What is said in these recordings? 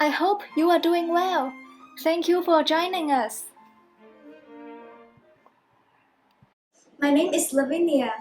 I hope you are doing well. Thank you for joining us. My name is Lavinia.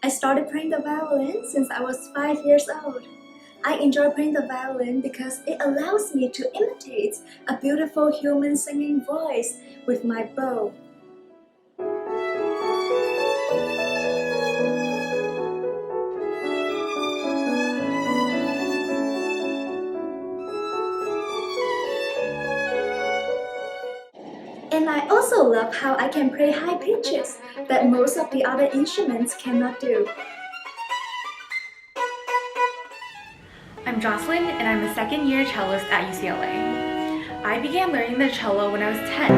I started playing the violin since I was 5 years old. I enjoy playing the violin because it allows me to imitate a beautiful human singing voice with my bow. And I also love how I can play high pitches that most of the other instruments cannot do. I'm Jocelyn, and I'm a second-year cellist at UCLA. I began learning the cello when I was 10.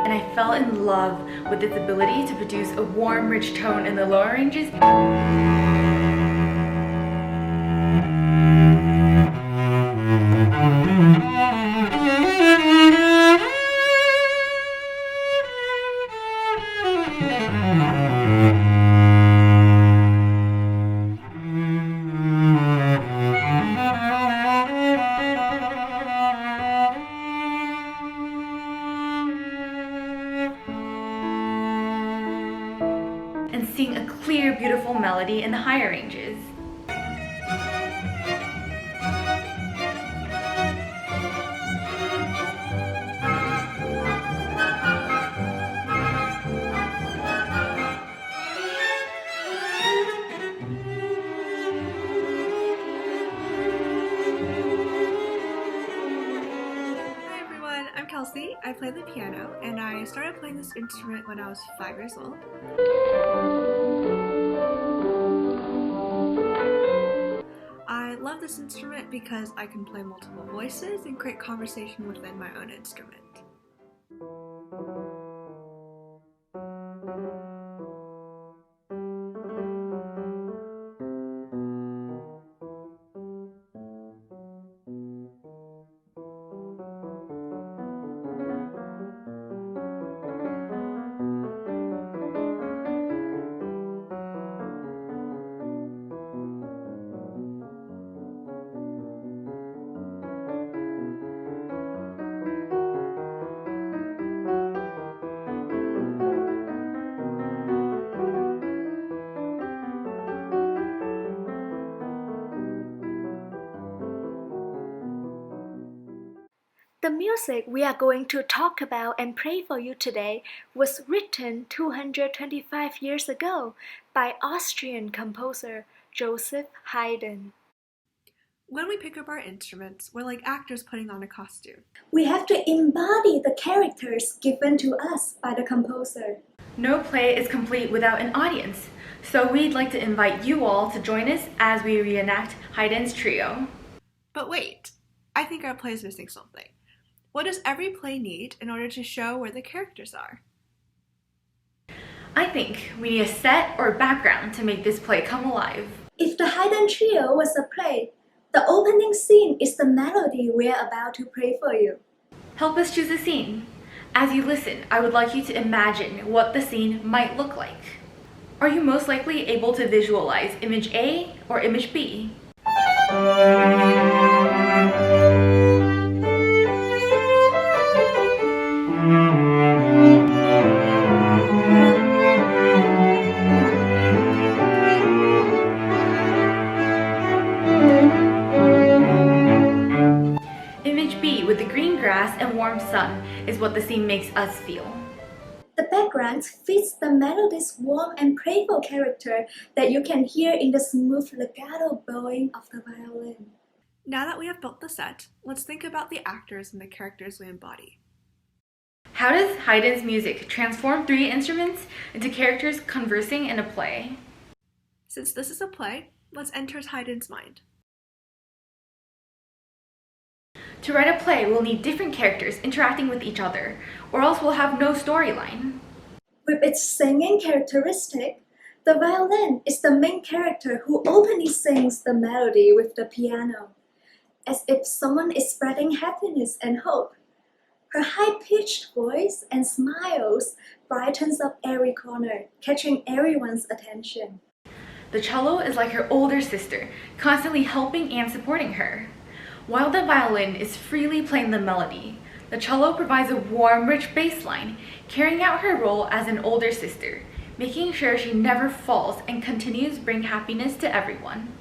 And I fell in love with its ability to produce a warm, rich tone in the lower ranges. And sing a clear, beautiful melody in the higher ranges. Hi everyone, I'm Kelsey. I play the piano and I started playing this instrument when I was 5 years old. I love this instrument because I can play multiple voices and create conversation within my own instrument. The music we are going to talk about and play for you today was written 225 years ago by Austrian composer Joseph Haydn. When we pick up our instruments, we're like actors putting on a costume. We have to embody the characters given to us by the composer. No play is complete without an audience, so we'd like to invite you all to join us as we reenact Haydn's trio. But wait, I think our play is missing something. What does every play need in order to show where the characters are? I think we need a set or background to make this play come alive. If the Haydn Trio was a play, the opening scene is the melody we are about to play for you. Help us choose a scene. As you listen, I would like you to imagine what the scene might look like. Are you most likely able to visualize image A or image B? Image B with the green grass and warm sun is what the scene makes us feel. The background fits the melody's warm and playful character that you can hear in the smooth legato bowing of the violin. Now that we have built the set, let's think about the actors and the characters we embody. How does Haydn's music transform three instruments into characters conversing in a play? Since this is a play, let's enter Haydn's mind. To write a play, we'll need different characters interacting with each other, or else we'll have no storyline. With its singing characteristic, the violin is the main character who openly sings the melody with the piano. as if someone is spreading happiness and hope. Her high-pitched voice and smiles brightens up every corner, catching everyone's attention. The cello is like her older sister, constantly helping and supporting her. While the violin is freely playing the melody, the cello provides a warm, rich bass line, carrying out her role as an older sister, making sure she never falls and continues to bring happiness to everyone.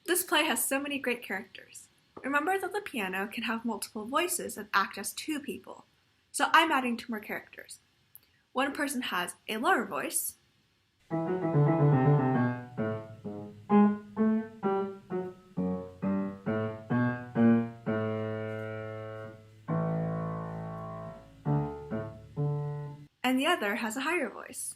This play has so many great characters. Remember that the piano can have multiple voices that act as two people. So I'm adding two more characters. One person has a lower voice, and the other has a higher voice.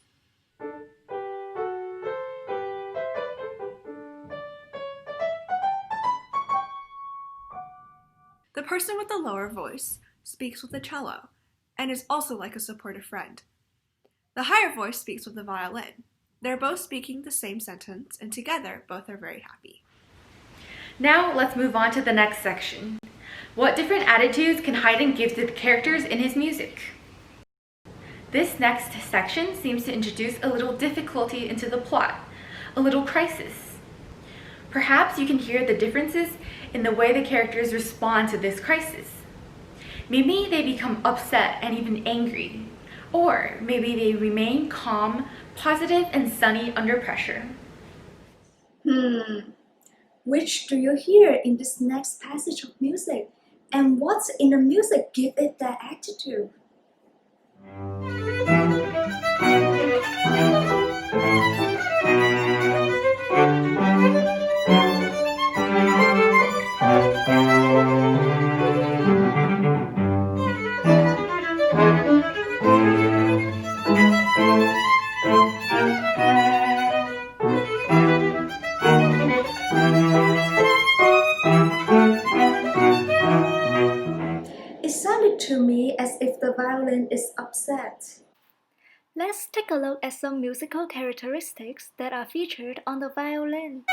The person with the lower voice speaks with the cello and is also like a supportive friend. The higher voice speaks with the violin. They're both speaking the same sentence, and together both are very happy. Now let's move on to the next section. What different attitudes can Haydn give to the characters in his music? This next section seems to introduce a little difficulty into the plot, a little crisis. Perhaps you can hear the differences in the way the characters respond to this crisis. Maybe they become upset and even angry, or maybe they remain calm, positive, and sunny under pressure. Which do you hear in this next passage of music? And what's in the music give it that attitude? It sounded to me as if the violin is upset. Let's take a look at some musical characteristics that are featured on the violin.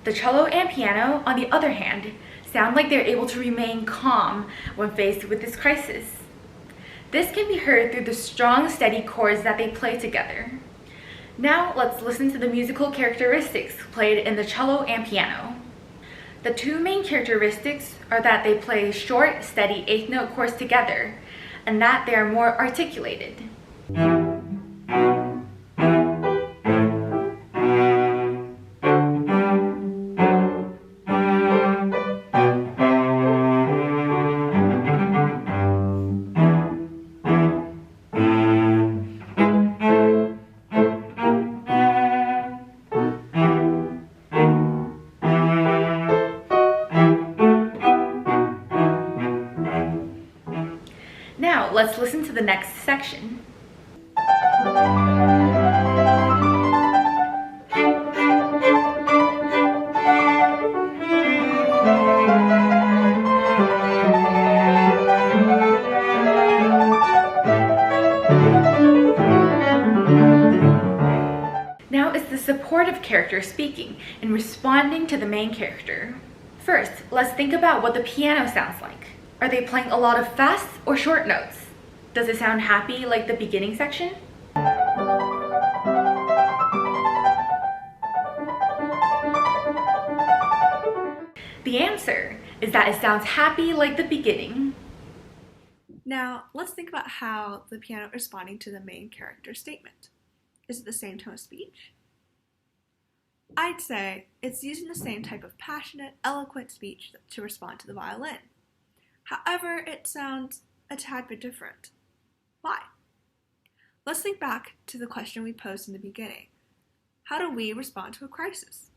The cello and piano, on the other hand, sound like they're able to remain calm when faced with this crisis. This can be heard through the strong, steady chords that they play together. Now let's listen to the musical characteristics played in the cello and piano. The two main characteristics are that they play short, steady eighth note chords together, and that they are more articulated. Now, let's listen to the next section. Now it's the supportive character speaking and responding to the main character. First, let's think about what the piano sounds like. Are they playing a lot of fast or short notes? Does it sound happy like the beginning section? The answer is that it sounds happy like the beginning. Now, let's think about how the piano is responding to the main character's statement. Is it the same tone of speech? I'd say it's using the same type of passionate, eloquent speech to respond to the violin. However, it sounds a tad bit different. Why? Let's think back to the question we posed in the beginning. How do we respond to a crisis?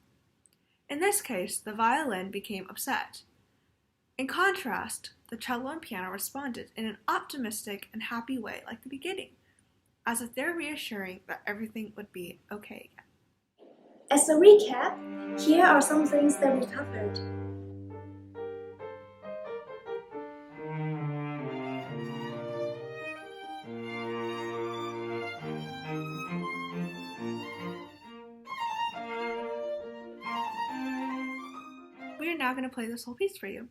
In this case, the violin became upset. In contrast, the cello and piano responded in an optimistic and happy way like the beginning, as if they're reassuring that everything would be okay again. As a recap, here are some things that we covered. We are now going to play this whole piece for you.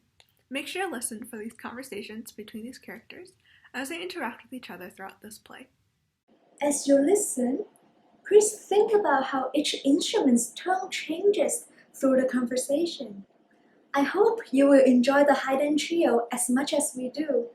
Make sure to listen for these conversations between these characters as they interact with each other throughout this play. As you listen, please think about how each instrument's tone changes through the conversation. I hope you will enjoy the Haydn trio as much as we do.